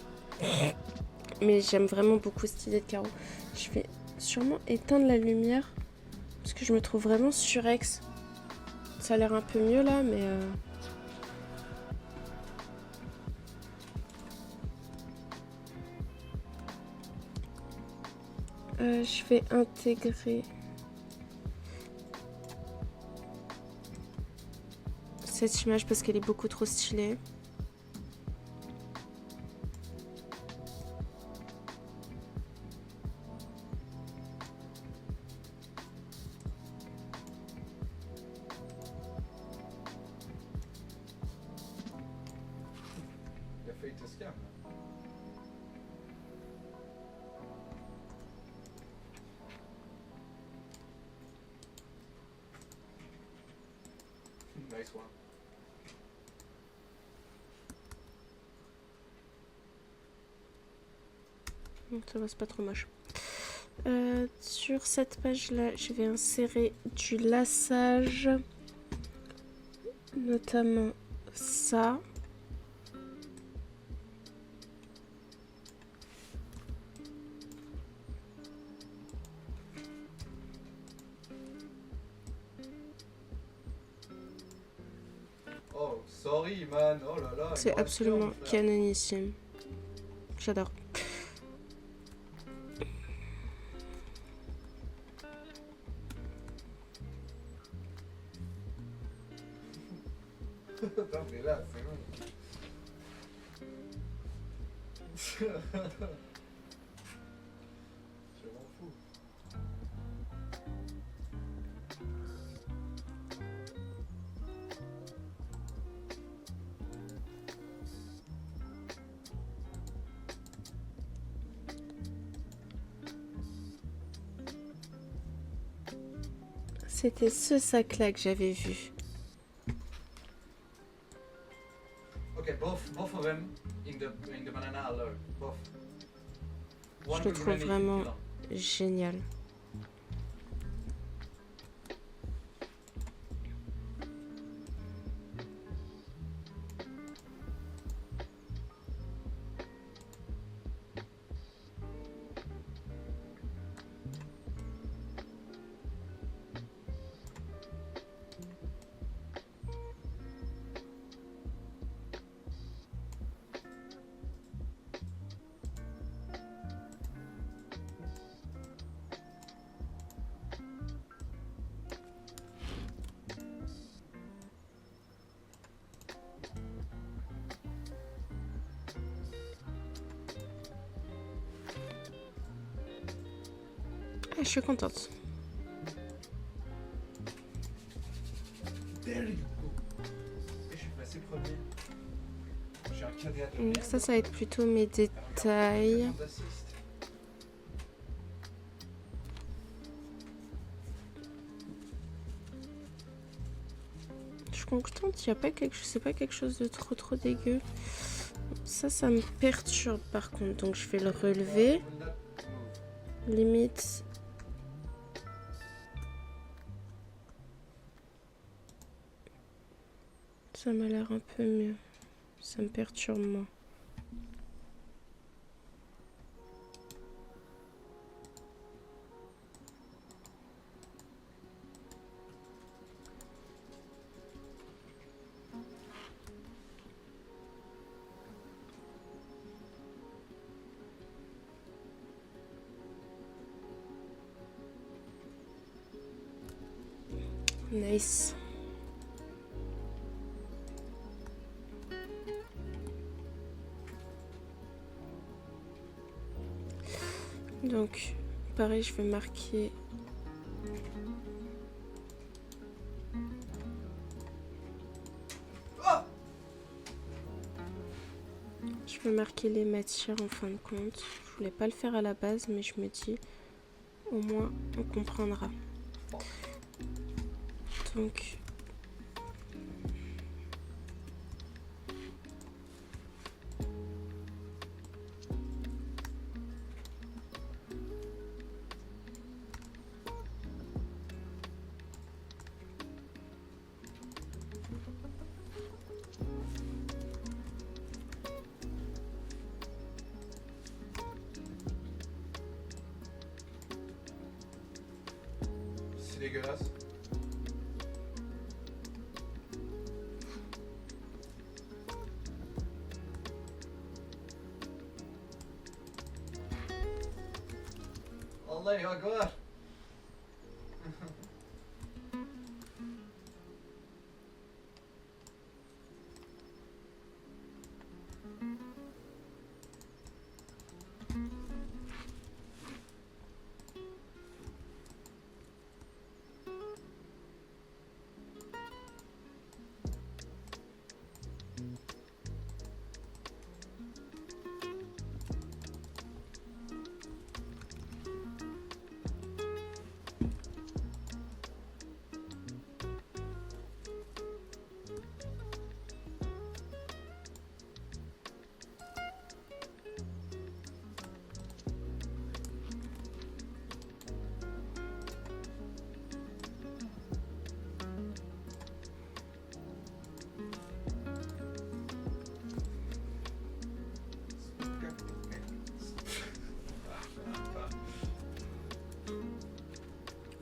Mais j'aime vraiment beaucoup cette idée de carreau. Je vais sûrement éteindre la lumière parce que je me trouve vraiment surex. Ça a l'air un peu mieux là, mais... je vais intégrer cette image parce qu'elle est beaucoup trop stylée. te scam. Nice one. Ça va, c'est pas trop moche. Sur cette page-là, je vais insérer du lassage. Notamment ça. Oh, sorry man, oh là là. C'est absolument canonissime. J'adore. Attends, mais là, c'est long. Je m'en fous. C'était ce sac-là que j'avais vu. Okay, both of them in the banana alert. Both. Je le trouve vraiment génial. Ah, je suis contente. There you go. Et je suis passé premier. J'ai un cadet à Donc ça va être plutôt mes détails. Je suis contente, il n'y a pas quelque chose, c'est pas quelque chose de trop dégueu. Ça me perturbe par contre, donc je vais le relever. Limite. Ça m'a l'air un peu mieux. Ça me perturbe moins. Nice. Donc, pareil, je vais marquer. Je vais marquer les matières en fin de compte. Je voulais pas le faire à la base, mais je me dis, au moins, on comprendra. Donc, c'est dégueulasse. Allah akbar.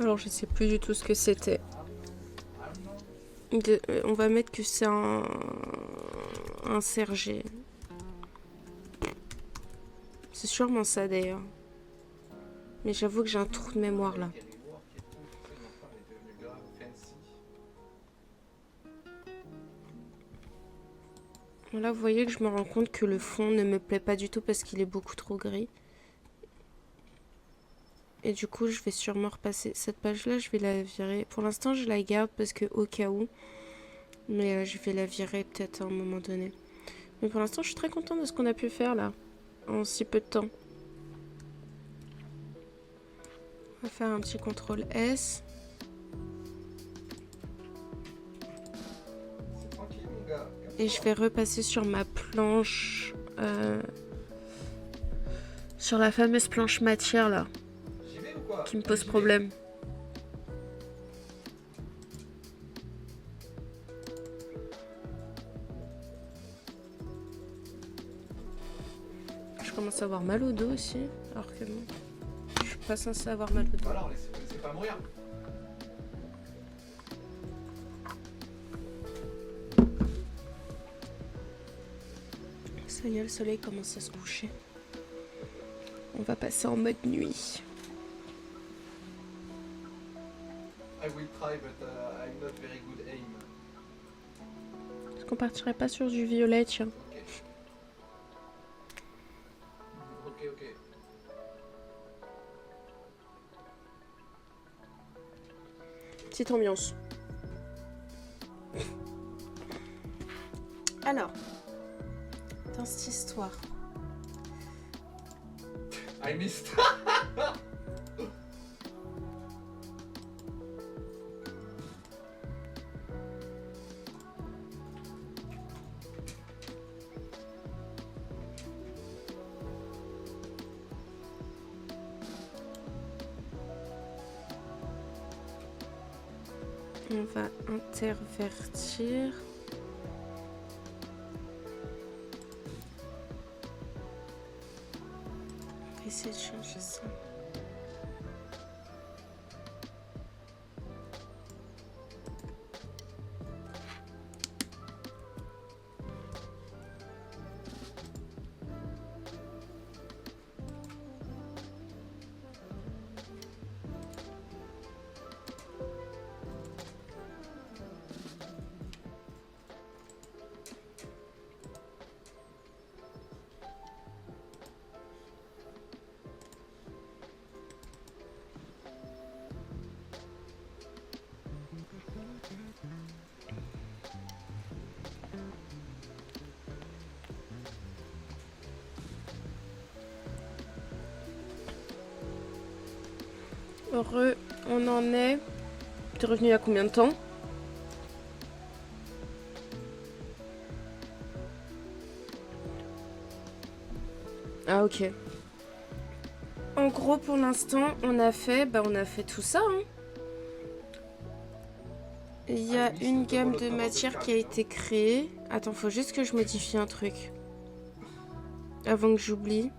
Alors je sais plus du tout ce que c'était. On va mettre que c'est un Sergé. C'est sûrement ça d'ailleurs. Mais j'avoue que j'ai un trou de mémoire là. Là vous voyez que je me rends compte que le fond ne me plaît pas du tout parce qu'il est beaucoup trop gris. Et du coup je vais sûrement repasser cette page là, je vais la virer. Pour l'instant je la garde parce que au cas où. Mais je vais la virer peut-être à un moment donné. Mais pour l'instant je suis très contente de ce qu'on a pu faire là. En si peu de temps. On va faire un petit CTRL S. Et je vais repasser sur ma planche. Sur la fameuse planche matière là. Qui me pose problème. Je commence à avoir mal au dos aussi. Alors que bon, je suis pas censée avoir mal au dos. Voilà, c'est pas mourir. Ça y est, le soleil commence à se coucher. On va passer en mode nuit. I will try, but I'm not very good aim. Est-ce qu'on partirait pas sur du violet, tiens? Ok. Petite ambiance. Alors, dans cette histoire. I missed. On va intervertir. On va essayer de changer ça. Heureux, on en est. T'es revenu il y a combien de temps? Ah ok. En gros pour l'instant on a fait tout ça. Hein. Il y a une gamme de matières qui a été créée. Attends, faut juste que je modifie un truc. Avant que j'oublie.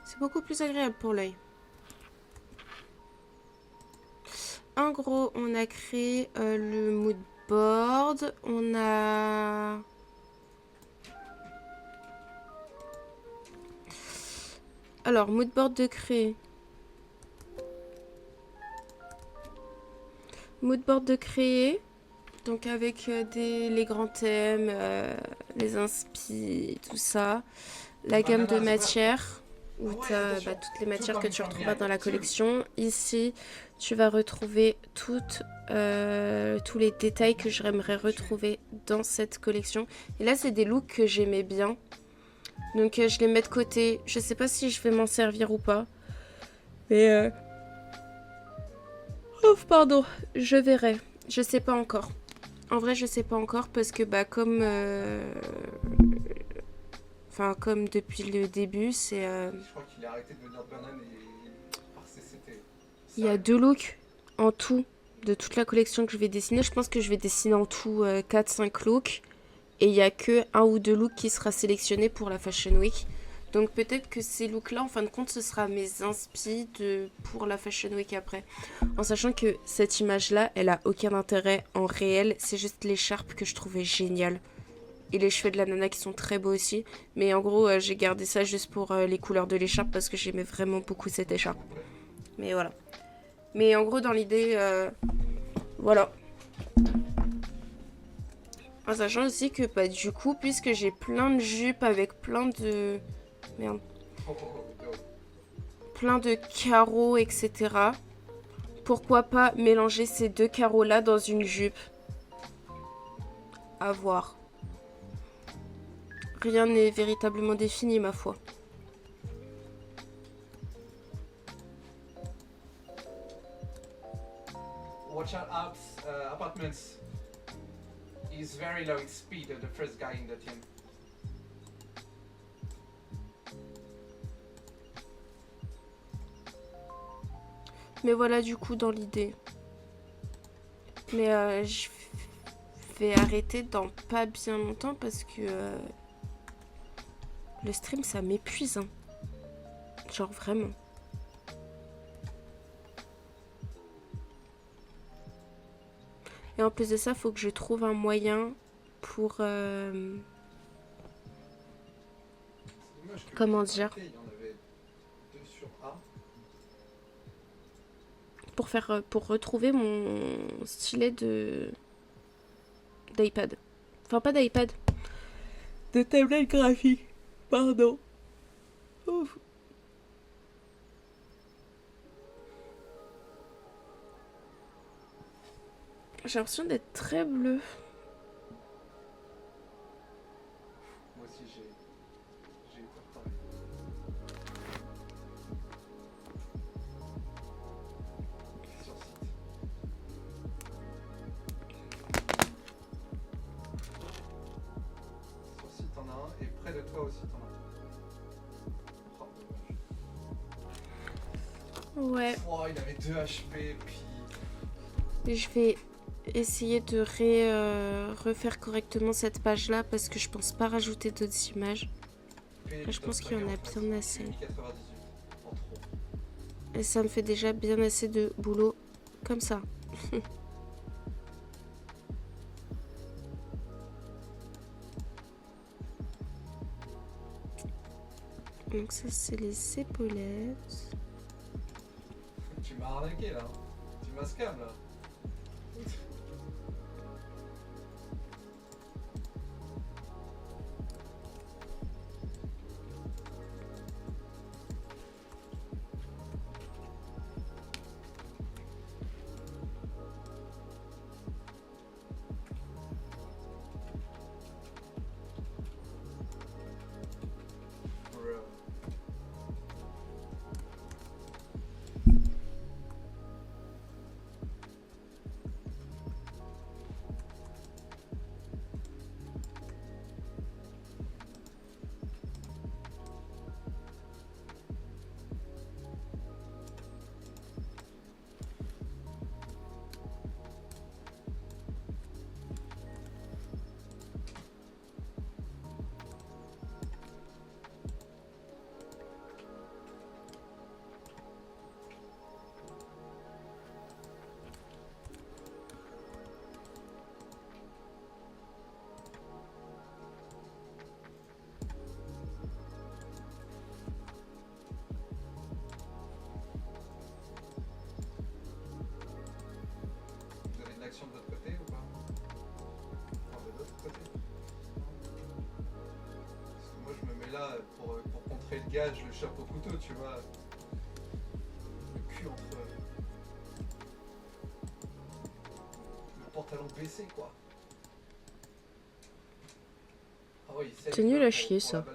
C'est beaucoup plus agréable pour l'œil. En gros, on a créé le mood board. On a... Alors, mood board de créer. Mood board de créer. Donc avec les grands thèmes, les inspi, tout ça. La gamme de matières. Où tu as toutes les matières que tu retrouveras dans la collection. Ici, tu vas retrouver tous les détails que j'aimerais retrouver dans cette collection. Et là, c'est des looks que j'aimais bien. Donc, je les mets de côté. Je sais pas si je vais m'en servir ou pas. Mais... Oh, pardon, je verrai. Je sais pas encore. En vrai, je sais pas encore parce que bah comme enfin comme depuis le début, c'est Je crois qu'il a arrêté de venir de banane et par CCT. il y a Sérieux. 2 looks en tout de toute la collection que je vais dessiner. Je pense que je vais dessiner en tout 4-5 looks. Et il y a que 1 ou 2 looks qui sera sélectionné pour la Fashion Week. Donc peut-être que ces looks-là, en fin de compte, ce sera mes inspi pour la Fashion Week après. En sachant que cette image-là, elle a aucun intérêt en réel. C'est juste l'écharpe que je trouvais géniale. Et les cheveux de la nana qui sont très beaux aussi. Mais en gros, j'ai gardé ça juste pour les couleurs de l'écharpe parce que j'aimais vraiment beaucoup cette écharpe. Mais voilà. Mais en gros, dans l'idée, voilà. En sachant aussi que bah, du coup, puisque j'ai plein de jupes avec plein de... Merde. Plein de carreaux, etc. Pourquoi pas mélanger ces 2 carreaux-là dans une jupe? À voir. Rien n'est véritablement défini, ma foi. Watch out apartments. He's very low in speed, the first guy in the team. Mais voilà du coup dans l'idée. Mais je vais arrêter dans pas bien longtemps parce que le stream ça m'épuise. Hein. Genre vraiment. Et en plus de ça, faut que je trouve un moyen pour... comment dire? Il y en avait 2 sur A. Pour retrouver mon stylet d'iPad. Enfin pas d'iPad. De tablette graphique. Pardon. Ouf. J'ai l'impression d'être très bleue. Moi aussi j'ai eu peur pareil. Sur site. Sur site t'en as un et près de toi aussi t'en as un. Oh, dommage. Ouais. Oh, il avait 2 HP puis... Je vais essayer de refaire correctement cette page là parce que je pense pas rajouter d'autres images. Là, je pense qu'il y en a bien assez. Et ça me fait déjà bien assez de boulot comme ça. Donc ça c'est les épaulettes. Tu m'as arnaqué là. Tu m'as scam là. De votre côté ou pas? Enfin, de l'autre côté. Parce que moi je me mets là pour contrer le gars, je le chope au couteau, tu vois. Le cul entre... Le pantalon baissé quoi. Ah oui, c'est nul à chier ça.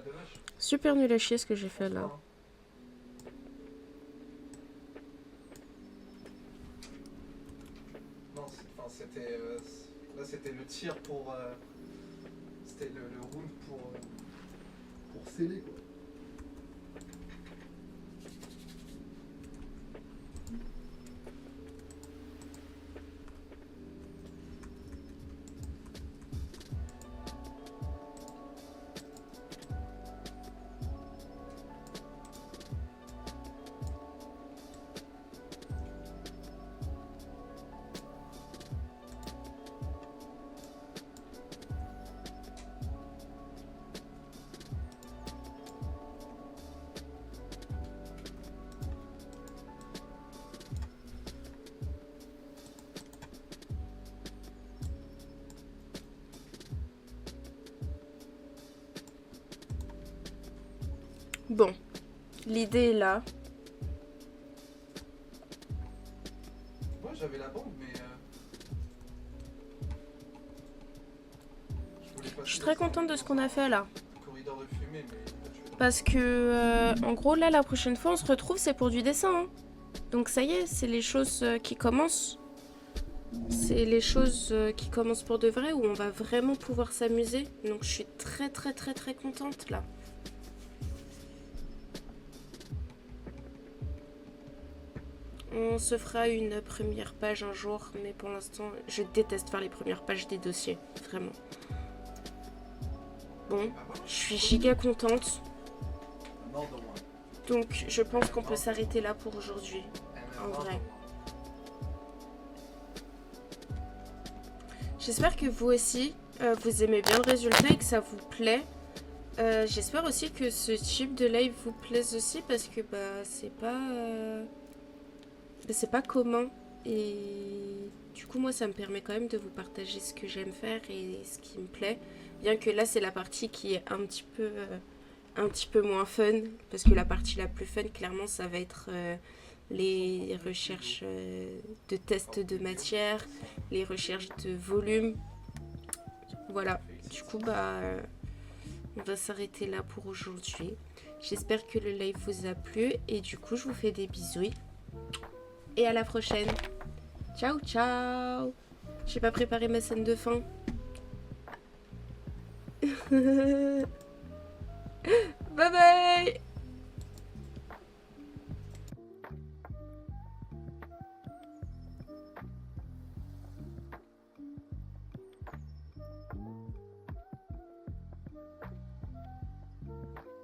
Super nul à chier ce que j'ai fait là. Non, c'était Là, c'était le tir pour... c'était le round pour sceller, quoi. Bon, l'idée est là. Moi, j'avais la bombe, mais... Je suis très contente de ce qu'on a fait là. Corridor de fumée, mais... Parce que, en gros, là, la prochaine fois, on se retrouve, c'est pour du dessin. Hein. Donc ça y est, c'est les choses qui commencent. C'est les choses qui commencent pour de vrai, où on va vraiment pouvoir s'amuser. Donc je suis très très très très contente là. On se fera une première page un jour, mais pour l'instant, je déteste faire les premières pages des dossiers, vraiment. Bon, je suis giga contente. Donc, je pense qu'on peut s'arrêter là pour aujourd'hui, en vrai. J'espère que vous aussi, vous aimez bien le résultat et que ça vous plaît. J'espère aussi que ce type de live vous plaise aussi, parce que bah, c'est pas commun. Et du coup, moi, ça me permet quand même de vous partager ce que j'aime faire et ce qui me plaît. Bien que là, c'est la partie qui est un petit peu moins fun. Parce que la partie la plus fun, clairement, ça va être les recherches de tests de matière, les recherches de volume. Voilà. Du coup, bah, on va s'arrêter là pour aujourd'hui. J'espère que le live vous a plu. Et du coup, je vous fais des bisous. Et à la prochaine. Ciao, ciao. J'ai pas préparé ma scène de fin. Bye bye.